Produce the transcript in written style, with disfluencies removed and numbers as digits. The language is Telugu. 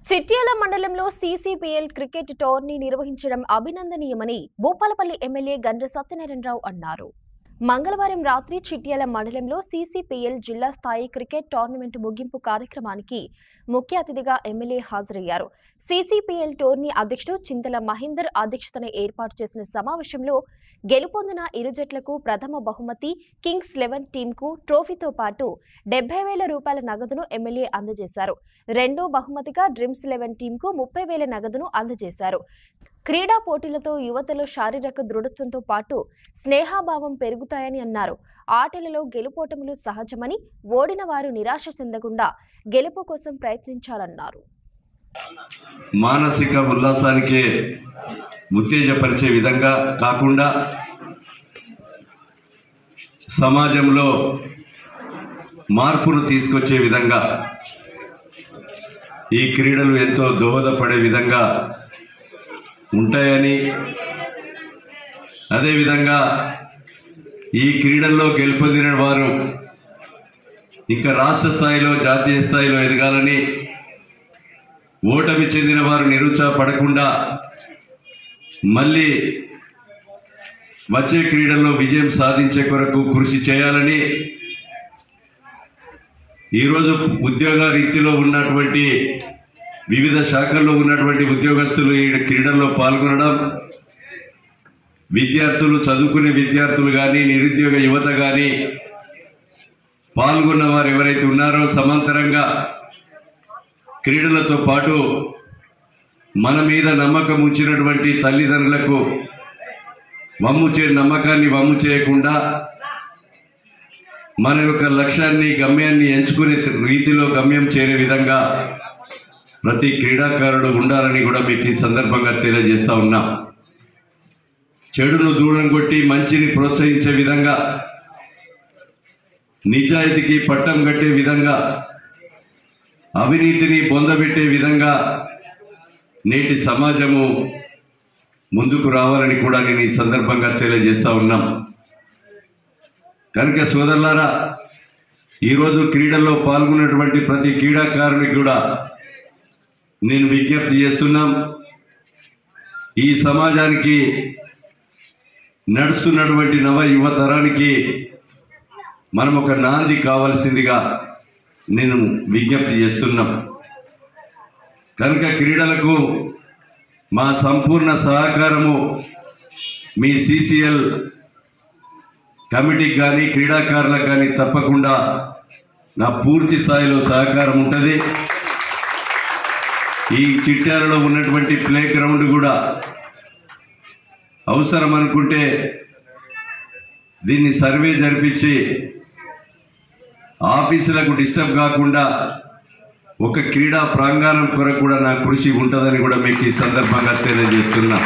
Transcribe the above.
చిట్యాల మండలంలో సీసీపీఎల్ క్రికెట్ టోర్నీ నిర్వహించడం అభినందనీయమని భూపాలపల్లి ఎమ్మెల్యే గండ్ర సత్యనారాయణరావు అన్నారు. మంగళవారం రాత్రి చిట్యాల మండలంలో సీసీపీఎల్ జిల్లా స్థాయి క్రికెట్ టోర్నమెంట్ ముగింపు కార్యక్రమానికి ముఖ్య అతిథిగా ఎమ్మెల్యే హాజరయ్యారు. సీసీపీఎల్ టోర్నీ అధ్యక్షుడు చింతల మహేందర్ అధ్యక్షతన ఏర్పాటు చేసిన సమావేశంలో గెలుపొందిన ఇరు జట్లకు ప్రథమ బహుమతి కింగ్స్ 11 టీంకు ట్రోఫీతో పాటు 70,000 రూపాయల నగదును ఎమ్మెల్యే అందజేశారు. రెండో బహుమతిగా డ్రీమ్స్ 11 టీంకు 30,000 నగదును అందజేశారు. క్రీడా పోటీలతో యువతలో శారీరక దృఢత్వంతో పాటు స్నేహాభావం పెరుగుతాయని అన్నారు. ఆటలలో గెలుపోటములు సహజమని, ఓడిన వారు నిరాశ చెందకుండా గెలుపు కోసం ప్రయత్నించాలన్నారు. మానసిక ఉల్లాసానికి ఉత్తేజపరిచే విధంగా కాకుండా సమాజంలో మార్పును తీసుకొచ్చే విధంగా ఈ క్రీడలు ఎంతో దోహదపడే విధంగా ఉంటాయని, అదేవిధంగా ఈ క్రీడల్లో గెలుపొందిన వారు ఇంకా రాష్ట్ర స్థాయిలో జాతీయ స్థాయిలో ఎదగాలని, ఓటమి చెందిన వారు నిరుత్సాహపడకుండా మళ్ళీ వచ్చే క్రీడల్లో విజయం సాధించే కొరకు కృషి చేయాలని, ఈరోజు ఉద్యోగ రీతిలో ఉన్నటువంటి వివిధ శాఖల్లో ఉన్నటువంటి ఉద్యోగస్తులు ఈ క్రీడల్లో పాల్గొనడం, విద్యార్థులు చదువుకునే విద్యార్థులు కానీ నిరుద్యోగ యువత కానీ పాల్గొన్న వారు ఎవరైతే ఉన్నారో సమాంతరంగా క్రీడలతో పాటు మన మీద నమ్మకం ఉంచినటువంటి తల్లిదండ్రులకు నమ్మకాన్ని వమ్ము చేయకుండా మన యొక్క లక్ష్యాన్ని గమ్యాన్ని ఎంచుకునే రీతిలో గమ్యం చేరే విధంగా ప్రతి క్రీడాకారుడు ఉండాలని కూడా మీకు ఈ సందర్భంగా తెలియజేస్తా ఉన్నా. చెడును దూరం కొట్టి మంచిని ప్రోత్సహించే విధంగా, నిజాయితీకి పట్టం కట్టే విధంగా, అవినీతిని బొందబెట్టే విధంగా నేటి సమాజము ముందుకు రావాలని కూడా నేను ఈ సందర్భంగా తెలియజేస్తా ఉన్నాం. కనుక సోదరులారా, ఈరోజు క్రీడల్లో పాల్గొన్నటువంటి ప్రతి క్రీడాకారునికి కూడా నేను విజ్ఞప్తి చేస్తున్నాం. ఈ సమాజానికి నడుస్తున్నటువంటి నవ యువతరానికి మనం ఒక నాంది కావాల్సిందిగా నేను విజ్ఞప్తి చేస్తున్నాం. కనుక క్రీడలకు మా సంపూర్ణ సహకారము మీ సీసీఎల్ కమిటీకి కానీ క్రీడాకారులకు కానీ తప్పకుండా నా పూర్తి స్థాయిలో సహకారం ఉంటుంది. ఈ చిట్యాలలో ఉన్నటువంటి ప్లే గ్రౌండ్ కూడా అవసరం అనుకుంటే దీన్ని సర్వే జరిపించి ఆఫీసులకు డిస్టర్బ్ కాకుండా ఒక క్రీడా ప్రాంగణం కొరకు కూడా నా కృషి ఉంటుందని కూడా మీకు ఈ సందర్భంగా తెలియజేస్తున్నా.